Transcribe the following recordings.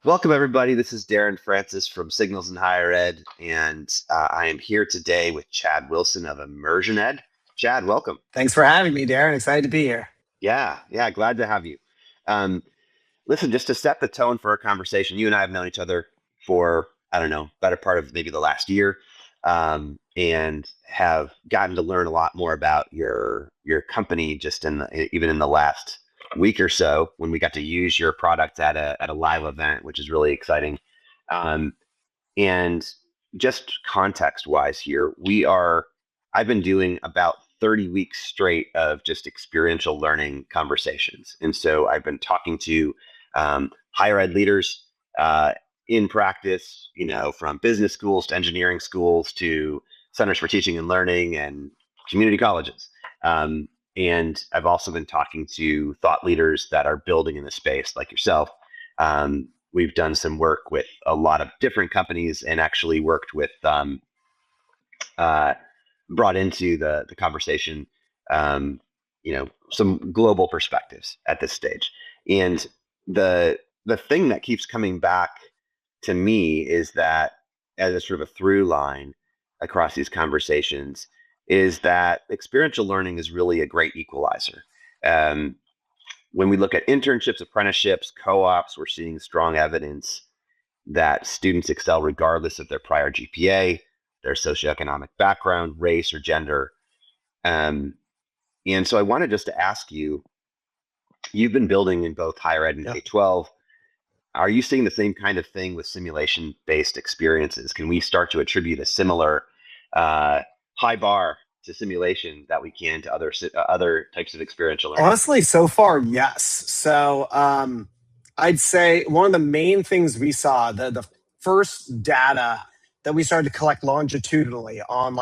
Welcome, everybody. This is Darin Francis from Signals in Higher Ed, and I am here today with Chad Wilson of immersionED. Chad, welcome. Thanks for having me, Darin. Excited to be here. Yeah, glad to have you. Um, Listen, just to set the tone for our conversation, you and I have known each other for, I don't know, better part of maybe the last year, and have gotten to learn a lot more about your company just even in the last week or so when we got to use your product at a live event, which is really exciting. Um, and just context wise here, I've been doing about 30 weeks straight of just experiential learning conversations. And so I've been talking to higher ed leaders in practice, from business schools to engineering schools to centers for teaching and learning and community colleges. And I've also been talking to thought leaders that are building in the space like yourself. We've done some work with a lot of different companies and actually worked with brought into the conversation, some global perspectives at this stage. And the thing that keeps coming back to me is that, as a sort of a through line across these conversations, is that experiential learning is really a great equalizer. Um, when we look at internships, apprenticeships, co-ops, we're seeing strong evidence that students excel regardless of their prior GPA, their socioeconomic background, race, or gender. Um, and so I wanted just to ask you, you've been building in both higher ed and K-12. Are you seeing the same kind of thing with simulation-based experiences? Can we start to attribute a similar high bar to simulation that we can to other types of experiential learning? Honestly, so far, yes. So I'd say one of the main things we saw, the first data that we started to collect longitudinally on,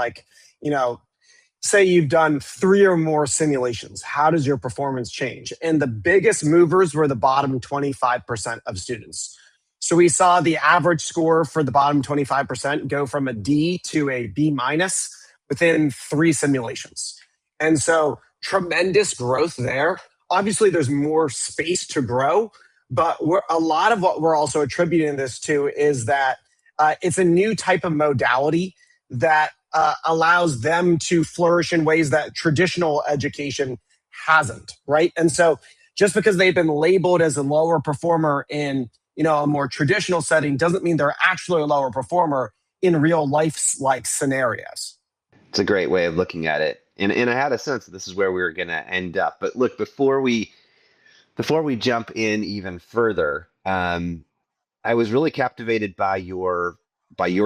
say you've done 3 or more simulations, how does your performance change? And the biggest movers were the bottom 25% of students. So we saw the average score for the bottom 25% go from a D to a B minus within 3 simulations. And so tremendous growth there. Obviously, there's more space to grow, but a lot of what we're also attributing this to is that it's a new type of modality that allows them to flourish in ways that traditional education hasn't, right? And so just because they've been labeled as a lower performer in a more traditional setting doesn't mean they're actually a lower performer in real life like scenarios. It's a great way of looking at it. And I had a sense that this is where we were going to end up. But look, before we jump in even further, I was really captivated by your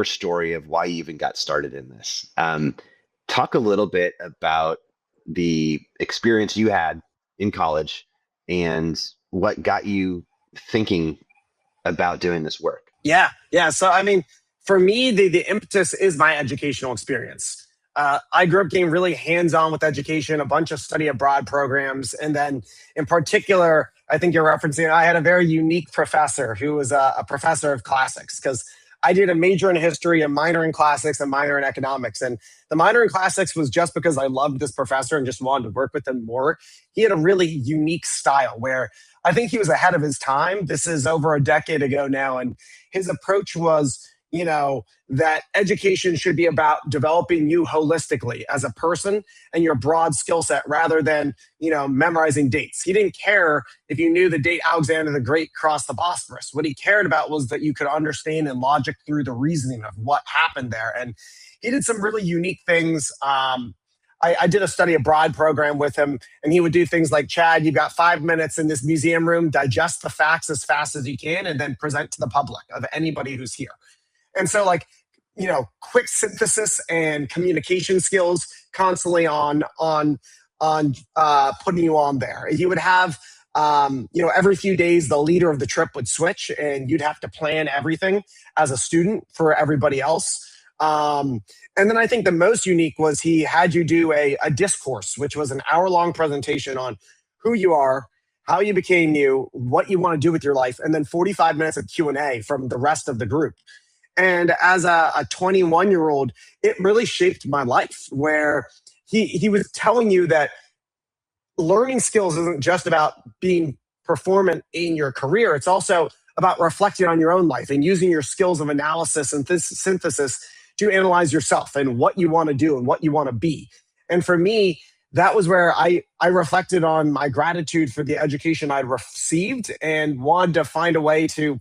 story of why you even got started in this. Talk a little bit about the experience you had in college and what got you thinking about doing this work. Yeah. So, I mean, for me, the impetus is my educational experience. I grew up getting really hands-on with education, a bunch of study abroad programs. And then in particular, I think you're referencing, I had a very unique professor who was a professor of classics, because I did a major in history, a minor in classics, a minor in economics. And the minor in classics was just because I loved this professor and just wanted to work with him more. He had a really unique style where I think he was ahead of his time. This is over a decade ago now. And his approach was, that education should be about developing you holistically as a person and your broad skill set rather than, memorizing dates. He didn't care if you knew the date Alexander the Great crossed the Bosphorus. What he cared about was that you could understand and logic through the reasoning of what happened there. And he did some really unique things. I did a study abroad program with him, and he would do things like, Chad, you've got 5 minutes in this museum room, digest the facts as fast as you can, and then present to the public of anybody who's here. And so quick synthesis and communication skills constantly on putting you on there. You would have, every few days, the leader of the trip would switch and you'd have to plan everything as a student for everybody else. And then I think the most unique was he had you do a discourse, which was an hour-long presentation on who you are, how you became you, what you want to do with your life, and then 45 minutes of Q&A from the rest of the group. And as a 21-year-old, it really shaped my life, where he was telling you that learning skills isn't just about being performant in your career. It's also about reflecting on your own life and using your skills of analysis and synthesis to analyze yourself and what you want to do and what you want to be. And for me, that was where I reflected on my gratitude for the education I'd received and wanted to find a way to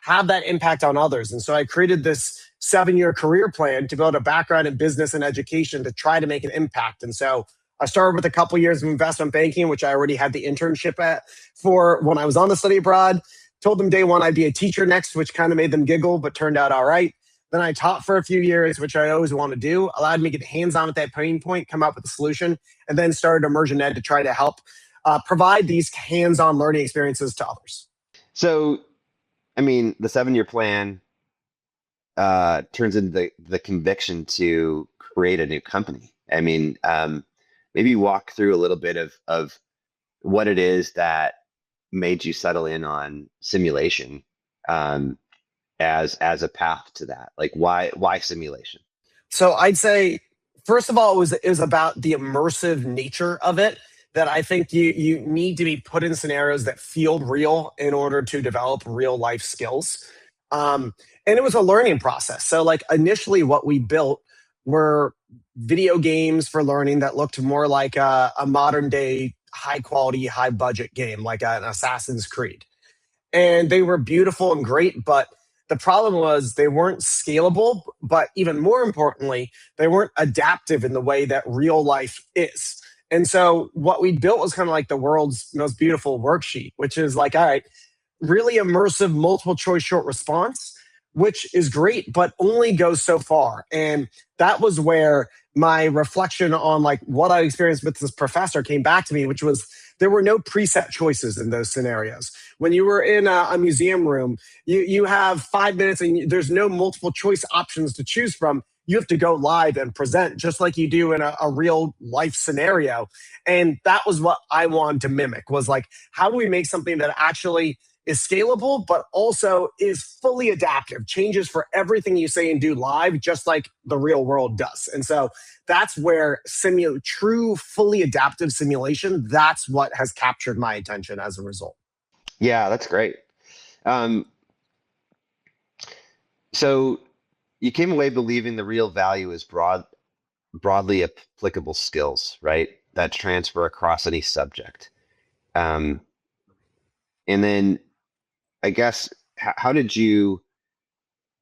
have that impact on others. And so I created this 7-year career plan to build a background in business and education to try to make an impact. And so I started with a couple years of investment banking, which I already had the internship at for when I was on the study abroad. Told them day one I'd be a teacher next, which kind of made them giggle, but turned out all right. Then I taught for a few years, which I always want to do, allowed me to get hands-on at that pain point, come up with a solution, and then started immersionED to try to help provide these hands-on learning experiences to others. So, I mean, the 7-year plan turns into the conviction to create a new company. I mean, maybe walk through a little bit of what it is that made you settle in on simulation as a path to that. Like, why simulation? So I'd say, first of all, it was about the immersive nature of it. That I think you need to be put in scenarios that feel real in order to develop real life skills. And it was a learning process. So like initially, what we built were video games for learning that looked more like a modern day high quality, high budget game, like an Assassin's Creed. And they were beautiful and great, but the problem was they weren't scalable, but even more importantly, they weren't adaptive in the way that real life is. And so what we built was kind of like the world's most beautiful worksheet, which is like, all right, really immersive multiple choice short response, which is great, but only goes so far. And that was where my reflection on like what I experienced with this professor came back to me, which was there were no preset choices in those scenarios. When you were in a museum room, you have 5 minutes and there's no multiple choice options to choose from. You have to go live and present just like you do in a real life scenario. And that was what I wanted to mimic was like, how do we make something that actually is scalable, but also is fully adaptive, changes for everything you say and do live, just like the real world does. And so that's where true, fully adaptive simulation, that's what has captured my attention as a result. Yeah, that's great. Um, so you came away believing the real value is broadly applicable skills, right? That transfer across any subject. Um, and then I guess how did you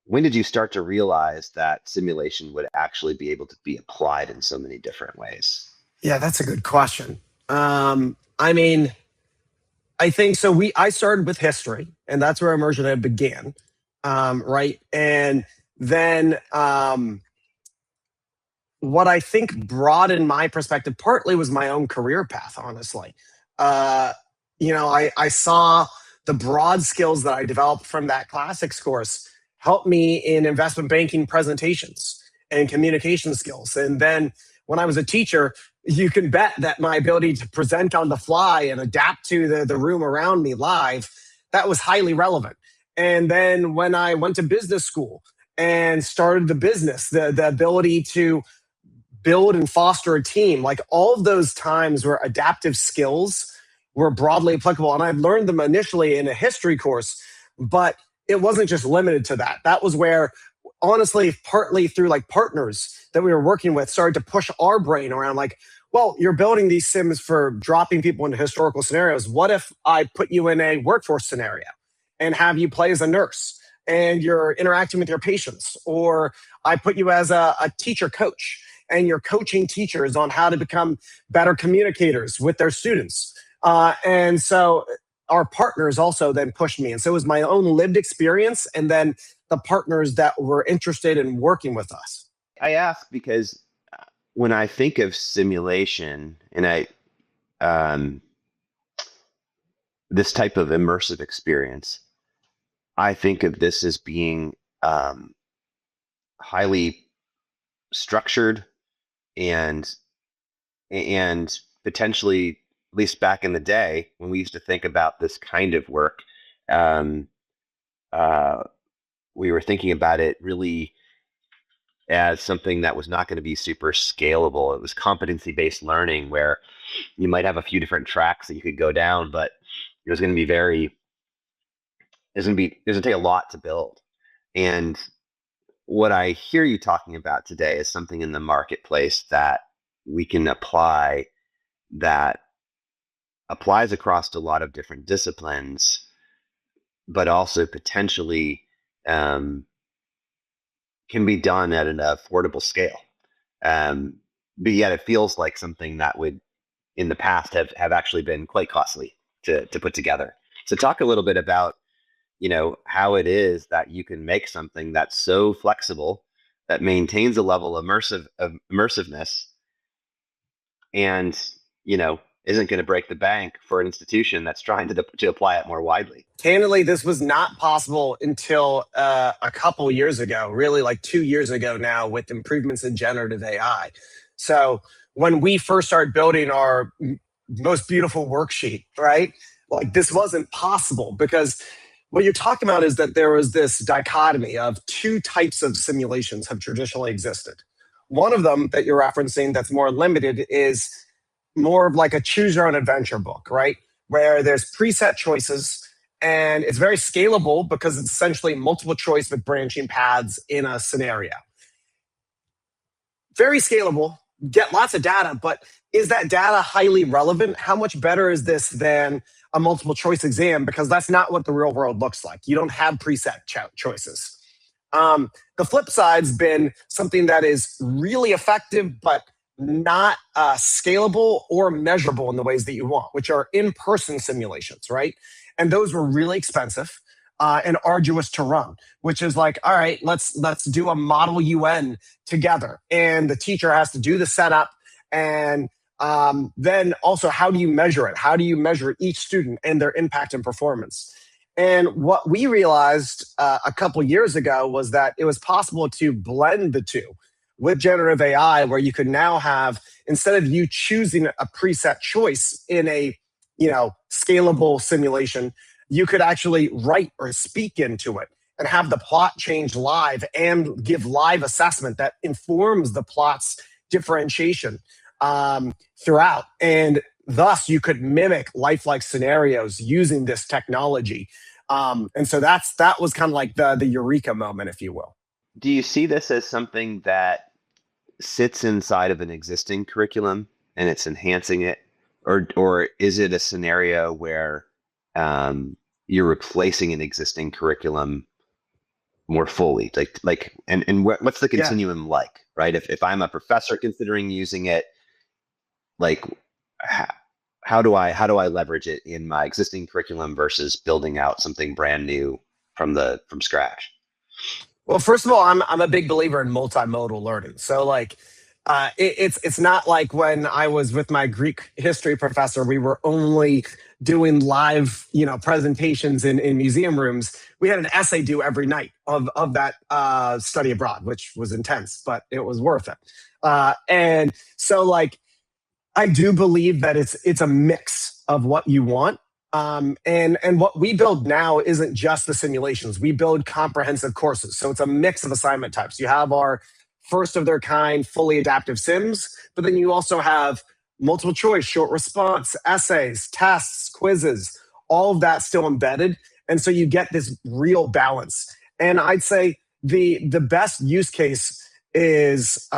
when did you start to realize that simulation would actually be able to be applied in so many different ways? Yeah, that's a good question. I mean, I think so. I started with history, and that's where immersion ed began, right? And then what I think broadened my perspective partly was my own career path. Honestly, uh, I saw the broad skills that I developed from that classics course help me in investment banking presentations and communication skills. And then when I was a teacher, you can bet that my ability to present on the fly and adapt to the room around me live, that was highly relevant. And then when I went to business school and started the business, the ability to build and foster a team, like all of those times where adaptive skills were broadly applicable. And I learned them initially in a history course, but it wasn't just limited to that. That was where, honestly, partly through like partners that we were working with, started to push our brain around like, well, you're building these sims for dropping people into historical scenarios. What if I put you in a workforce scenario and have you play as a nurse and you're interacting with your patients? Or I put you as a teacher coach and you're coaching teachers on how to become better communicators with their students. And so our partners also then pushed me. And so it was my own lived experience and then the partners that were interested in working with us. I ask because when I think of simulation and um, this type of immersive experience, I think of this as being highly structured and potentially, at least back in the day when we used to think about this kind of work, um, uh, we were thinking about it really as something that was not going to be super scalable. It was competency based learning where you might have a few different tracks that you could go down, but it was going to be very there's gonna take a lot to build. And what I hear you talking about today is something in the marketplace that we can apply, that applies across a lot of different disciplines, but also potentially um, can be done at an affordable scale. Um, but yet it feels like something that would in the past have actually been quite costly to put together. So talk a little bit about, how it is that you can make something that's so flexible that maintains a level of immersiveness and, isn't going to break the bank for an institution that's trying to apply it more widely. Candidly, this was not possible until a couple years ago, really like 2 years ago now, with improvements in generative AI. So when we first started building our most beautiful worksheet, right? Like this wasn't possible because what you're talking about is that there was this dichotomy of two types of simulations have traditionally existed. One of them that you're referencing that's more limited is more of like a choose your own adventure book, right? Where there's preset choices and it's very scalable because it's essentially multiple choice with branching paths in a scenario. Very scalable, get lots of data, but is that data highly relevant? How much better is this than a multiple choice exam? Because that's not what the real world looks like. You don't have preset choices. The flip side's been something that is really effective, but not scalable or measurable in the ways that you want, which are in-person simulations, right? And those were really expensive and arduous to run, which is like, all right, let's do a model UN together, and the teacher has to do the setup, and then also how do you measure it? How do you measure each student and their impact and performance? And what we realized a couple years ago was that it was possible to blend the two with generative AI, where you could now have, instead of you choosing a preset choice in a scalable simulation, you could actually write or speak into it and have the plot change live and give live assessment that informs the plot's differentiation throughout. And thus, you could mimic lifelike scenarios using this technology. And so that was kind of like the eureka moment, if you will. Do you see this as something that sits inside of an existing curriculum and it's enhancing it, or is it a scenario where you're replacing an existing curriculum more fully? And what's the Yeah. continuum like, right? If I'm a professor considering using it, like how do I leverage it in my existing curriculum versus building out something brand new from scratch? Well, first of all, I'm a big believer in multimodal learning. So like, it's not like when I was with my Greek history professor, we were only doing live presentations in museum rooms. We had an essay due every night of that study abroad, which was intense, but it was worth it. And so like, I do believe that it's a mix of what you want. And what we build now isn't just the simulations. We build comprehensive courses. So it's a mix of assignment types. You have our first of their kind, fully adaptive sims, but then you also have multiple choice, short response, essays, tests, quizzes, all of that still embedded. And so you get this real balance. And I'd say the best use case is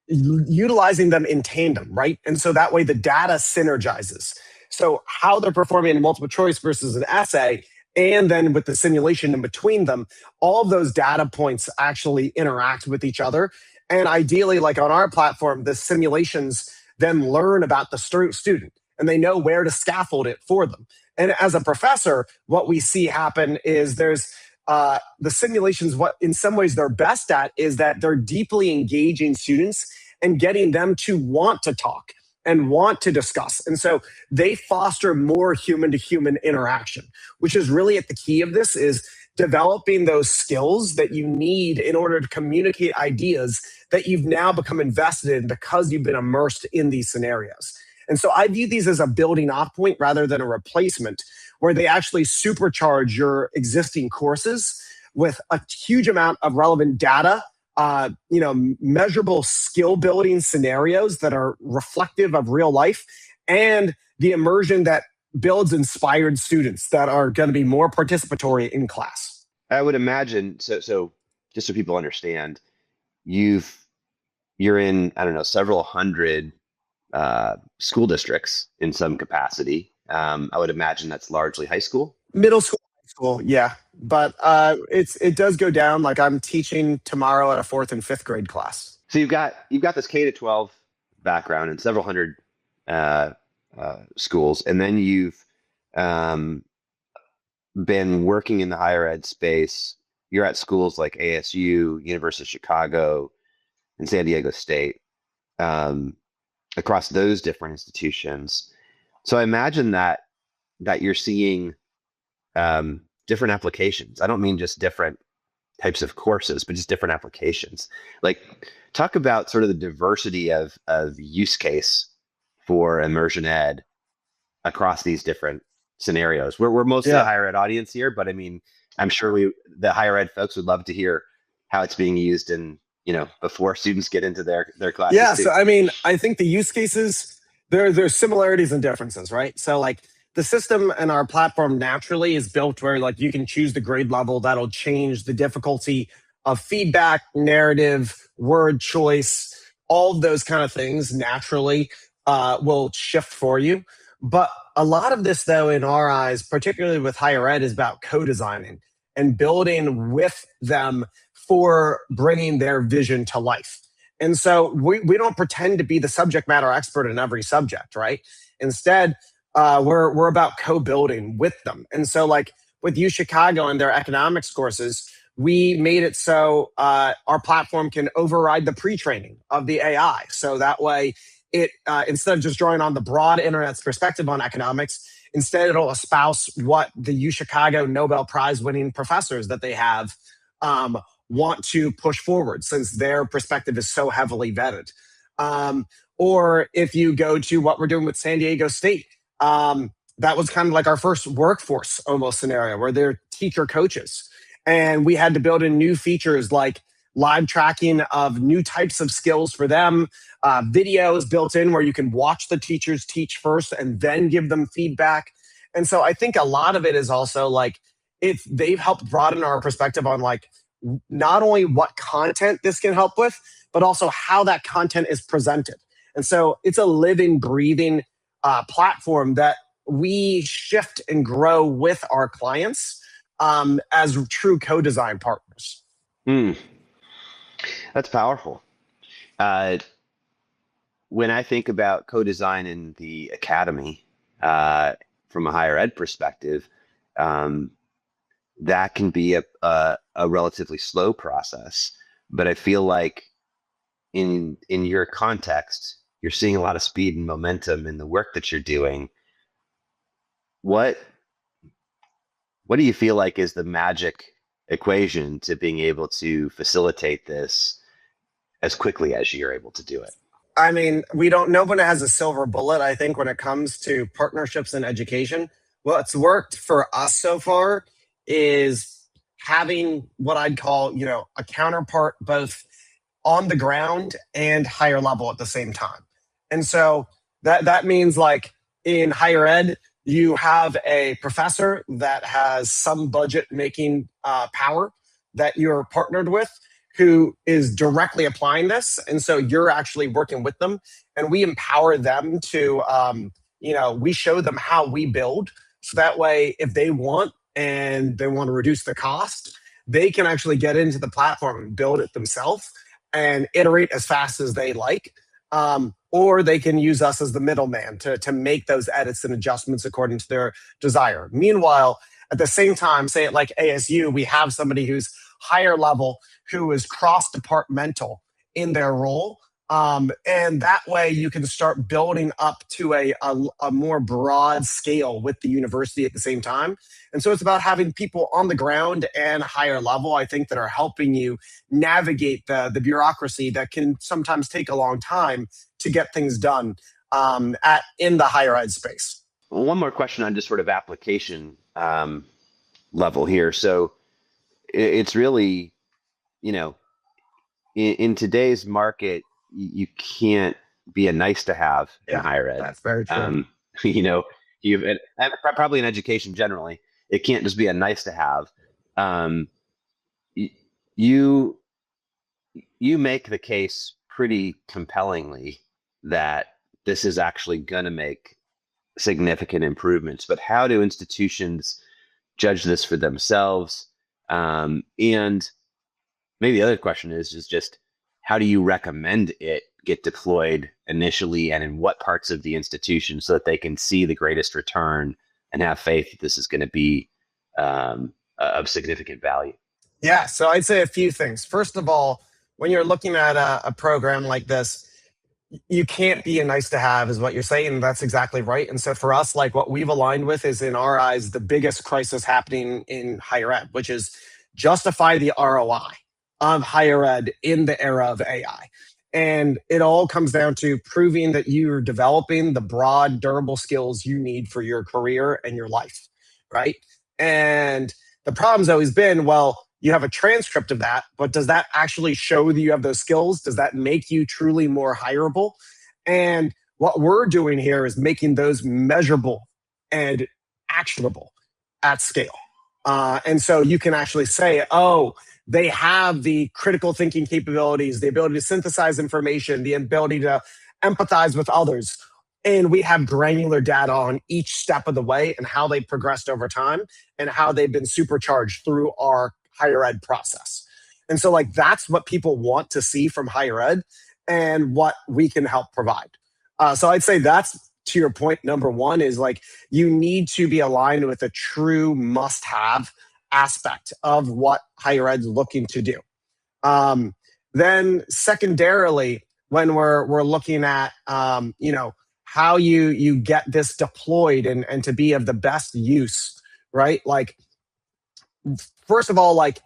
utilizing them in tandem, right? And so that way the data synergizes. So how they're performing in multiple choice versus an essay, and then with the simulation in between them, all of those data points actually interact with each other. And ideally, like on our platform, the simulations then learn about the student and they know where to scaffold it for them. And as a professor, what we see happen is there's the simulations, what in some ways they're best at is that they're deeply engaging students and getting them to want to talk and want to discuss. And so they foster more human to human interaction, which is really at the key of this is developing those skills that you need in order to communicate ideas that you've now become invested in because you've been immersed in these scenarios. And so I view these as a building off point rather than a replacement, where they actually supercharge your existing courses with a huge amount of relevant data, measurable skill building scenarios that are reflective of real life, and the immersion that builds inspired students that are going to be more participatory in class. I would imagine so. So just so people understand, you've you're in, I don't know, several hundred school districts in some capacity. I would imagine that's largely high school. Middle school, high school, yeah, but it does go down. Like I'm teaching tomorrow at a fourth and fifth grade class. So you've got this K to 12 background in several hundred uh, schools, and then you've um, been working in the higher ed space. You're at schools like ASU, University of Chicago, and San Diego State, um, across those different institutions. So I imagine that you're seeing different applications. I don't mean just different types of courses, but just different applications. Like, talk about sort of the diversity of use case for immersion ed across these different scenarios. We're mostly a Yeah. higher ed audience here, but I mean, I'm sure the higher ed folks would love to hear how it's being used in, before students get into their classes Yeah, too. so I mean, I think the use cases there's similarities and differences, right? So like the system and our platform naturally is built where like you can choose the grade level that'll change the difficulty of feedback, narrative, word choice, all of those kind of things naturally will shift for you. But a lot of this, though, in our eyes, particularly with higher ed, is about co-designing and building with them for bringing their vision to life. And so we don't pretend to be the subject matter expert in every subject, right? Instead, we're about co-building with them. And so, like with U Chicago and their economics courses, we made it so our platform can override the pre-training of the AI. So that way, it instead of just drawing on the broad internet's perspective on economics, instead it'll espouse what the U Chicago Nobel Prize winning professors that they have um, want to push forward since their perspective is so heavily vetted. Um, or if you go to what we're doing with San Diego State, that was kind of like our first workforce almost scenario where they're teacher coaches. And we had to build in new features like live tracking of new types of skills for them, videos built in where you can watch the teachers teach first and then give them feedback. And so I think a lot of it is also like they've helped broaden our perspective on like not only what content this can help with, but also how that content is presented. And so it's a living, breathing platform that we shift and grow with our clients as true co-design partners. Hmm, that's powerful. Uh, when I think about co-design in the academy, from a higher ed perspective, um, that can be a relatively slow process. But I feel like in your context, you're seeing a lot of speed and momentum in the work that you're doing. What what do you feel like is the magic equation to being able to facilitate this as quickly as you're able to do it? I mean, we don't, nobody has a silver bullet, I think, when it comes to partnerships in education. What's worked for us so far is having what I'd call, a counterpart both on the ground and higher level at the same time. And so that means like in higher ed, you have a professor that has some budget making power that you're partnered with who is directly applying this. And so you're actually working with them and we empower them to, we show them how we build. So that way, if they want and they want to reduce the cost, they can actually get into the platform and build it themselves and iterate as fast as they like. Or they can use us as the middleman to make those edits and adjustments according to their desire. Meanwhile, at the same time, say at like ASU, we have somebody who's higher level who is cross departmental in their role. And that way you can start building up to a more broad scale with the university at the same time. And so it's about having people on the ground and higher level, I think, that are helping you navigate the bureaucracy that can sometimes take a long time to get things done in the higher ed space. Well, one more question on just sort of application level here. So it's really, you know, in today's market, you can't be a nice to have in Yeah, higher ed. that's very true. You know, and probably in education generally, it can't just be a nice to have. Um, you you make the case pretty compellingly that this is actually going to make significant improvements. But how do institutions judge this for themselves? And maybe the other question is just how do you recommend it get deployed initially and in what parts of the institution so that they can see the greatest return and have faith that this is going to be of significant value? Yeah, so I'd say a few things. First of all, when you're looking at a program like this, you can't be a nice to have, is what you're saying. And that's exactly right. And so for us, like what we've aligned with is, in our eyes, the biggest crisis happening in higher ed, which is justify the ROI of higher ed in the era of AI. And it all comes down to proving that you're developing the broad, durable skills you need for your career and your life, right? And the problem's always been, well, you have a transcript of that, but does that actually show that you have those skills? Does that make you truly more hireable? And what we're doing here is making those measurable and actionable at scale. And so you can actually say, oh, they have the critical thinking capabilities, the ability to synthesize information, the ability to empathize with others. And we have granular data on each step of the way and how they progressed over time and how they've been supercharged through our higher ed process. And so, like, that's what people want to see from higher ed and what we can help provide. So I'd say that's, to your point, number one is like you need to be aligned with a true must have aspect of what higher ed's looking to do. Then secondarily, when we're looking at how you get this deployed and to be of the best use, right? Like, first of all, like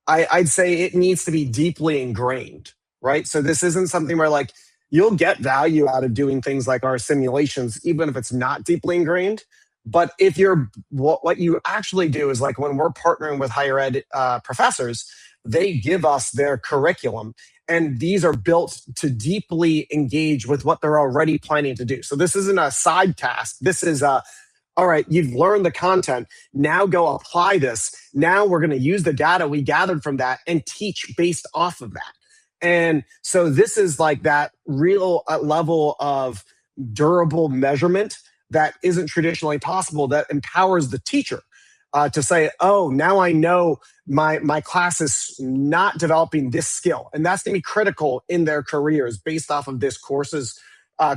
I'd say it needs to be deeply ingrained, right? So this isn't something where like you'll get value out of doing things like our simulations, even if it's not deeply ingrained. But if you're what you actually do is like when we're partnering with higher ed professors, they give us their curriculum, and these are built to deeply engage with what they're already planning to do. So this isn't a side task. This is a all right, you've learned the content. Now go apply this. Now we're going to use the data we gathered from that and teach based off of that. And so this is like that real level of durable measurement that isn't traditionally possible, that empowers the teacher to say, oh, now I know my class is not developing this skill. And that's going to be critical in their careers based off of this course's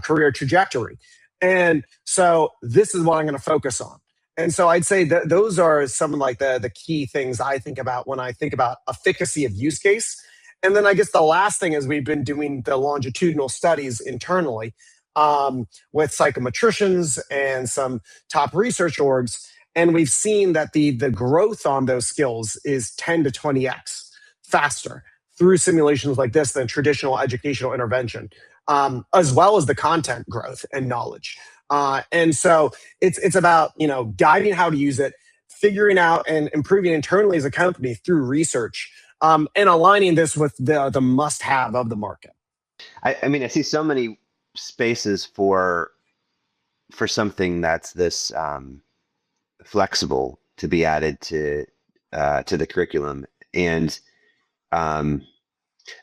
career trajectory. And so this is what I'm going to focus on. And so I'd say that those are some of like the key things I think about when I think about efficacy of use case. And then I guess the last thing is we've been doing the longitudinal studies internally with psychometricians and some top research orgs. And we've seen that the growth on those skills is 10 to 20x faster through simulations like this than traditional educational intervention, as well as the content growth and knowledge. And so it's about guiding how to use it, figuring out and improving internally as a company through research, and aligning this with the must-have of the market. I mean, I see so many spaces for something that's this flexible to be added to the curriculum. And I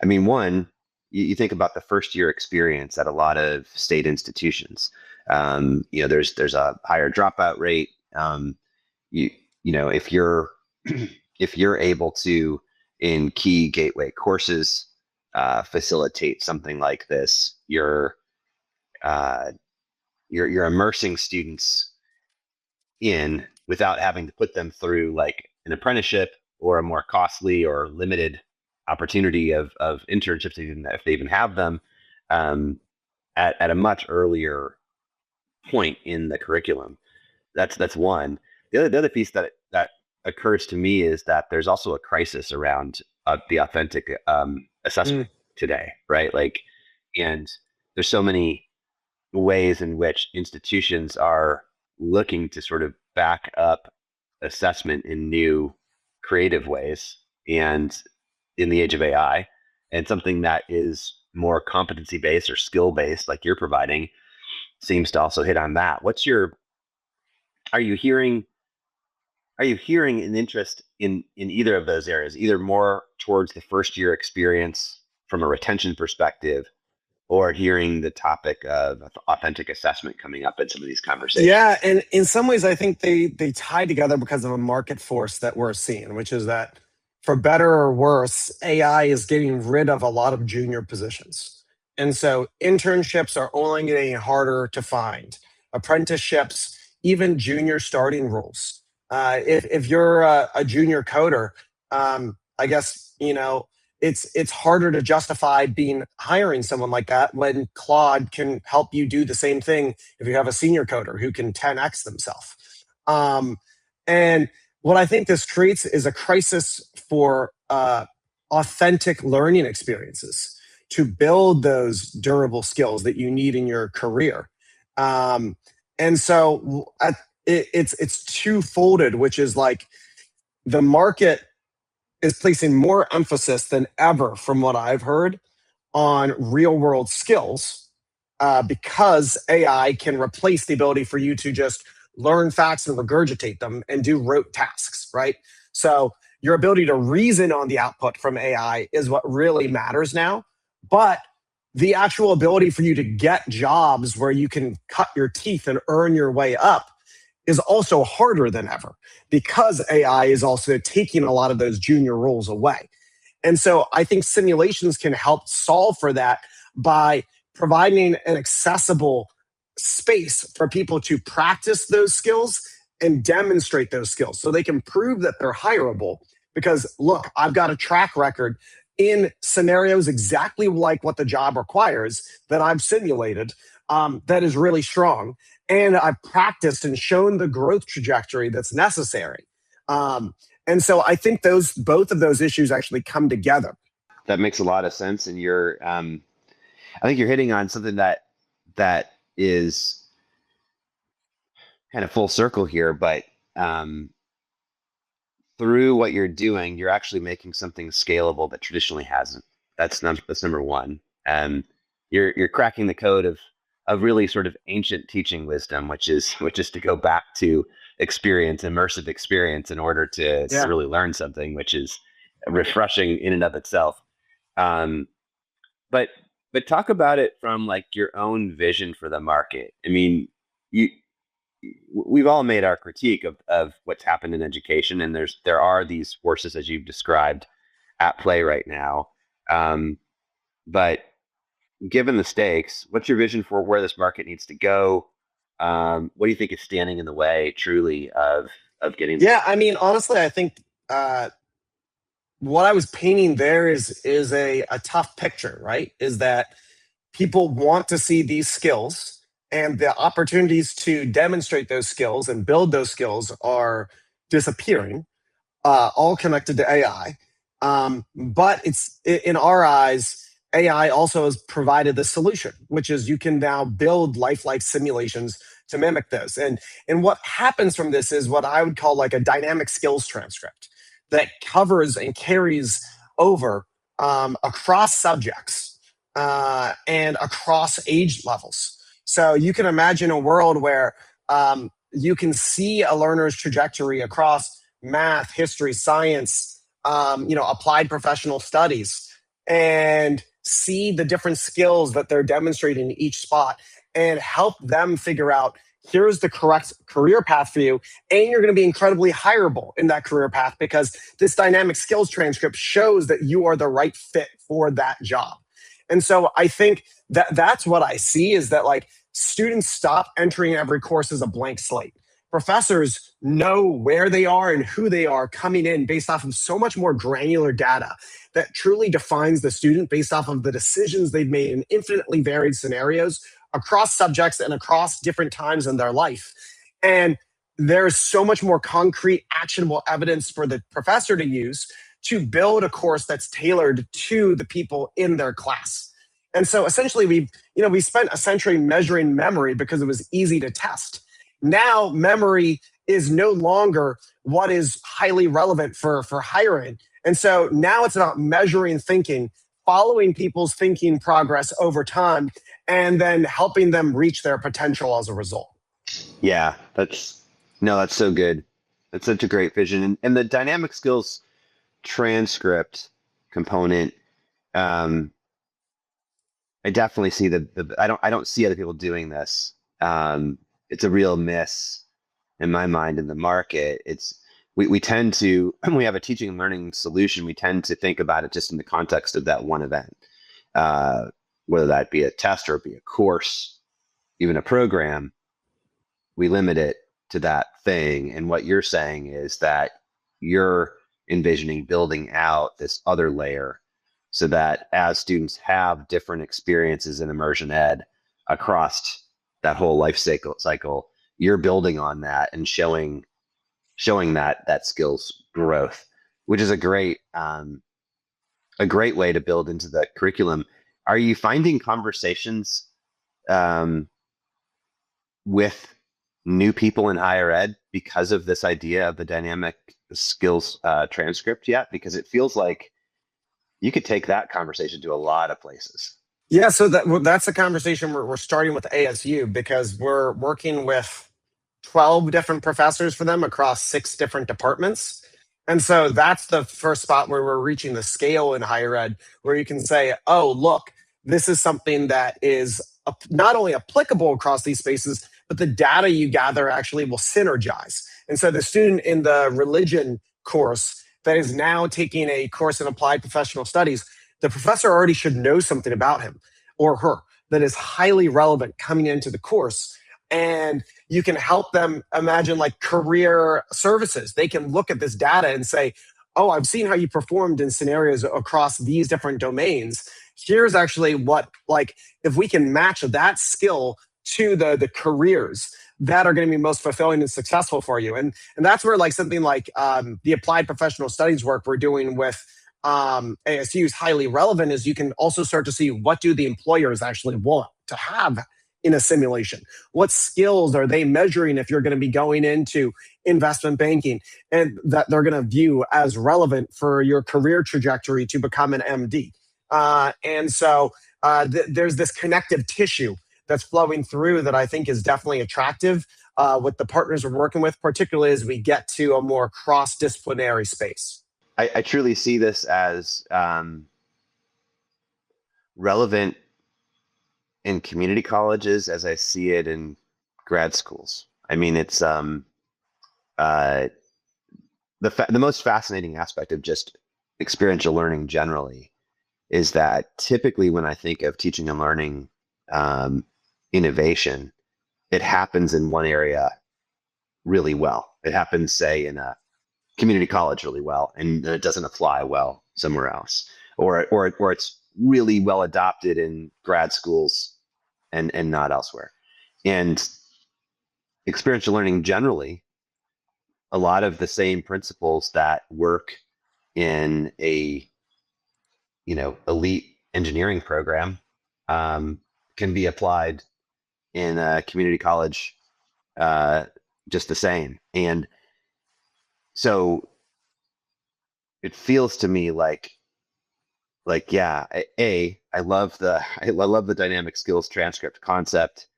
mean, one, you think about the first year experience at a lot of state institutions. There's a higher dropout rate. If you're if you're able to, in key gateway courses, facilitate something like this, you're immersing students in without having to put them through like an apprenticeship or a more costly or limited opportunity of internships, if they even have them, at a much earlier point in the curriculum. That's one. The other piece that occurs to me is that there's also a crisis around the authentic assessment today, right? Like, and there's so many ways in which institutions are looking to sort of back up assessment in new creative ways and in the age of AI, and something that is more competency based or skill based like you're providing seems to also hit on that. Are you hearing an interest in either of those areas, either more towards the first year experience from a retention perspective, or hearing the topic of authentic assessment coming up in some of these Yeah, conversations? and in some ways, I think they tie together because of a market force that we're seeing, which is that for better or worse, AI is getting rid of a lot of junior positions, and so internships are only getting harder to find. Apprenticeships, even junior starting roles. If you're a junior coder, I guess it's harder to justify being hiring someone like that when Claude can help you do the same thing if you have a senior coder who can 10x themselves. Um, and what I think this creates is a crisis for authentic learning experiences to build those durable skills that you need in your career. Um, and so it's two-folded, which is like the market is placing more emphasis than ever, from what I've heard, on real world skills because AI can replace the ability for you to just learn facts and regurgitate them and do rote tasks, right? So your ability to reason on the output from AI is what really matters now. But the actual ability for you to get jobs where you can cut your teeth and earn your way up is also harder than ever because AI is also taking a lot of those junior roles away. And so I think simulations can help solve for that by providing an accessible space for people to practice those skills and demonstrate those skills so they can prove that they're hireable. Because look, I've got a track record in scenarios exactly like what the job requires that I've simulated that is really strong. And I've practiced and shown the growth trajectory that's necessary. And so I think both of those issues actually come together. That makes a lot of sense, and I think you're hitting on something that is kind of full circle here, but um, through what you're doing, you're actually making something scalable that traditionally hasn't. That's number one. You're cracking the code of really sort of ancient teaching wisdom, which is to go back to experience, immersive experience, in order to Yeah. really learn something, which is refreshing in and of itself. Um, but talk about it from like your own vision for the market. I mean, you we've all made our critique of what's happened in education, and there are these forces as you've described at play right now. Um, but given the stakes, what's your vision for where this market needs to go? What do you think is standing in the way, truly, of getting there? Yeah. I mean, honestly, I think what I was painting there is a tough picture, right? Is that people want to see these skills and the opportunities to demonstrate those skills and build those skills are disappearing, all connected to AI. But it's in our eyes, AI also has provided the solution, which is you can now build lifelike simulations to mimic those. And what happens from this is what I would call like a dynamic skills transcript that covers and carries over across subjects and across age levels. So you can imagine a world where you can see a learner's trajectory across math, history, science, applied professional studies, and see the different skills that they're demonstrating in each spot and help them figure out here's the correct career path for you. And you're going to be incredibly hireable in that career path because this dynamic skills transcript shows that you are the right fit for that job. And so I think that that's what I see is that like students stop entering every course as a blank slate. Professors know where they are and who they are coming in based off of so much more granular data that truly defines the student based off of the decisions they've made in infinitely varied scenarios across subjects and across different times in their life. And there's so much more concrete, actionable evidence for the professor to use to build a course that's tailored to the people in their class. And so essentially we spent a century measuring memory because it was easy to test. Now memory is no longer what is highly relevant for hiring. And so now it's about measuring thinking, following people's thinking progress over time, and then helping them reach their potential as a result. Yeah, that's. No, that's so good. That's such a great vision. And the dynamic skills transcript component, um, I definitely see I don't see other people doing this. It's a real miss in my mind in the market. We tend to when we have a teaching and learning solution, we tend to think about it just in the context of that one event, uh, whether that be a test or be a course, even a program. We limit it to that thing. And what you're saying is that you're envisioning building out this other layer so that as students have different experiences in immersion ed across that whole life cycle, you're building on that and showing that skills growth, which is a great way to build into the curriculum. Are you finding conversations um, with new people in higher ed because of this idea of the dynamic skills transcript yet? Because it feels like you could take that conversation to a lot of places. Yeah, so that's a conversation we're starting with ASU because we're working with 12 different professors for them across 6 different departments. And so that's the first spot where we're reaching the scale in higher ed, where you can say, oh, look, this is something that is not only applicable across these spaces, but the data you gather actually will synergize. And so the student in the religion course that is now taking a course in applied professional studies, the professor already should know something about him or her that is highly relevant coming into the course. And you can help them imagine like career services. They can look at this data and say, oh, I've seen how you performed in scenarios across these different domains. Here's actually what, like, if we can match that skill to the careers that are going to be most fulfilling and successful for you. And that's where like something like the applied professional studies work we're doing with ASU is highly relevant is you can also start to see what do the employers actually want to have in a simulation. What skills are they measuring if you're going to be going into investment banking and that they're going to view as relevant for your career trajectory to become an MD? There's this connective tissue that's flowing through that I think is definitely attractive with the partners we're working with, particularly as we get to a more cross-disciplinary space. I truly see this as relevant in community colleges as I see it in grad schools. I mean, it's uh, the most fascinating aspect of just experiential learning generally is that typically when I think of teaching and learning um, innovation, it happens in one area really well. It happens, say, in a community college really well, and it doesn't apply well somewhere else, or it's really well adopted in grad schools and not elsewhere. And experiential learning generally, a lot of the same principles that work in a elite engineering program um, can be applied in a community college uh, just the same. And so it feels to me like yeah, I love the dynamic skills transcript concept.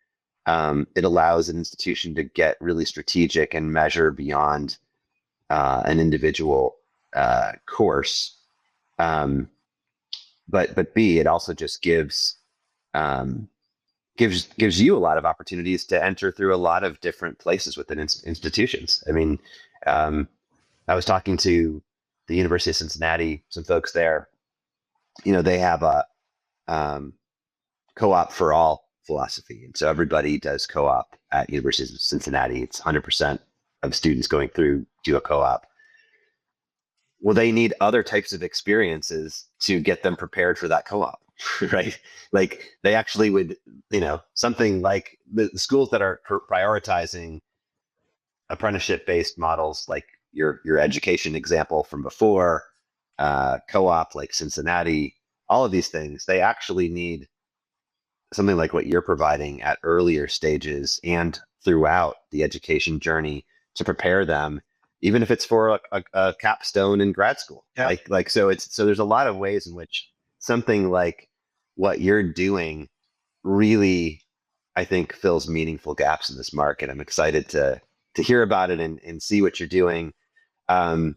It allows an institution to get really strategic and measure beyond an individual course. Um, but B, it also just um, gives you a lot of opportunities to enter through a lot of different places within institutions. I mean, um, I was talking to the University of Cincinnati, some folks there. They have a um, co-op for all philosophy, and so everybody does co-op at University of Cincinnati. It's 100% of students going through do a co-op. Well, they need other types of experiences to get them prepared for that co-op, right? Like they actually would, something like the schools that are prioritizing apprenticeship-based models, like your education example from before, co-op like Cincinnati, all of these things, they actually need something like what you're providing at earlier stages and throughout the education journey to prepare them, even if it's for a capstone in grad school. Yeah. So there's a lot of ways in which something like what you're doing really, I think, fills meaningful gaps in this market. I'm excited to hear about it and see what you're doing. Um,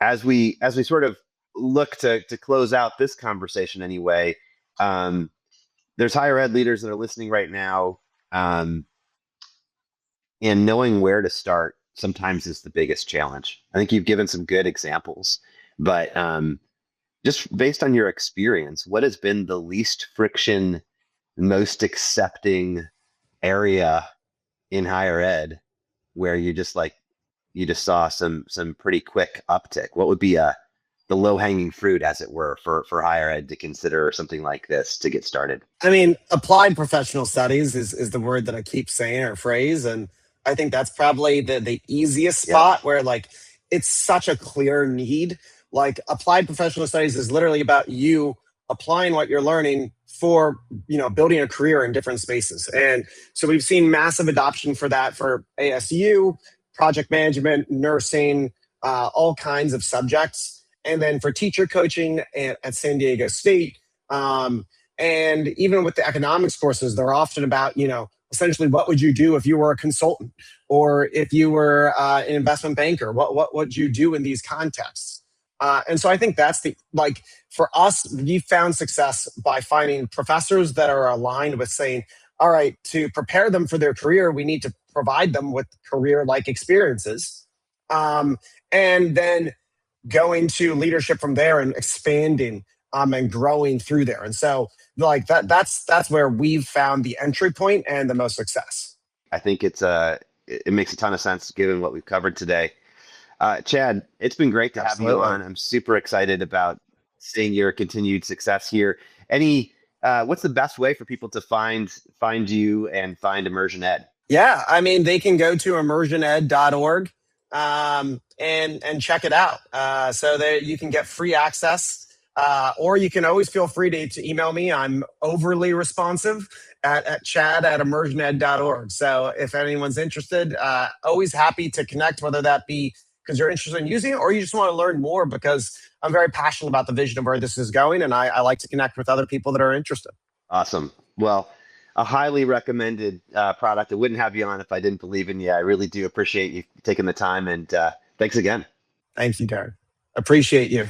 as we sort of look to close out this conversation anyway, um, there's higher ed leaders that are listening right now, um, and knowing where to start sometimes is the biggest challenge. I think you've given some good examples, but just based on your experience, what has been the least friction, most accepting area in higher ed where you just saw some pretty quick uptick? What would be the low hanging fruit, as it were, for higher ed to consider something like this to get started? I mean, applied professional studies is the word that I keep saying or phrase. And I think that's probably the easiest Yep. spot where like it's such a clear need. Like applied professional studies is literally about you applying what you're learning for, building a career in different spaces. And so we've seen massive adoption for that for ASU, project management, nursing, all kinds of subjects. And then for teacher coaching at San Diego State, and even with the economics courses, they're often about, essentially what would you do if you were a consultant or if you were an investment banker? What would you do in these contexts? And so I think that's for us, we found success by finding professors that are aligned with saying, all right, to prepare them for their career, we need to provide them with career-like experiences. And then going to leadership from there and expanding and growing through there. And so that's where we've found the entry point and the most success. I think it makes a ton of sense given what we've covered today. Chad, it's been great to have you Absolutely. on. I'm super excited about seeing your continued success here. What's the best way for people to find you and find Immersion Ed? Yeah, I mean, they can go to immersioned.org and check it out. So that you can get free access, or you can always feel free to email me. I'm overly responsive at chad@immersioned.org. So if anyone's interested, always happy to connect, whether that be because you're interested in using it or you just want to learn more, because I'm very passionate about the vision of where this is going. And I like to connect with other people that are interested. Awesome. Well, a highly recommended product. I wouldn't have you on if I didn't believe in you. I really do appreciate you taking the time, and thanks again. Thank you, Darin. Appreciate you.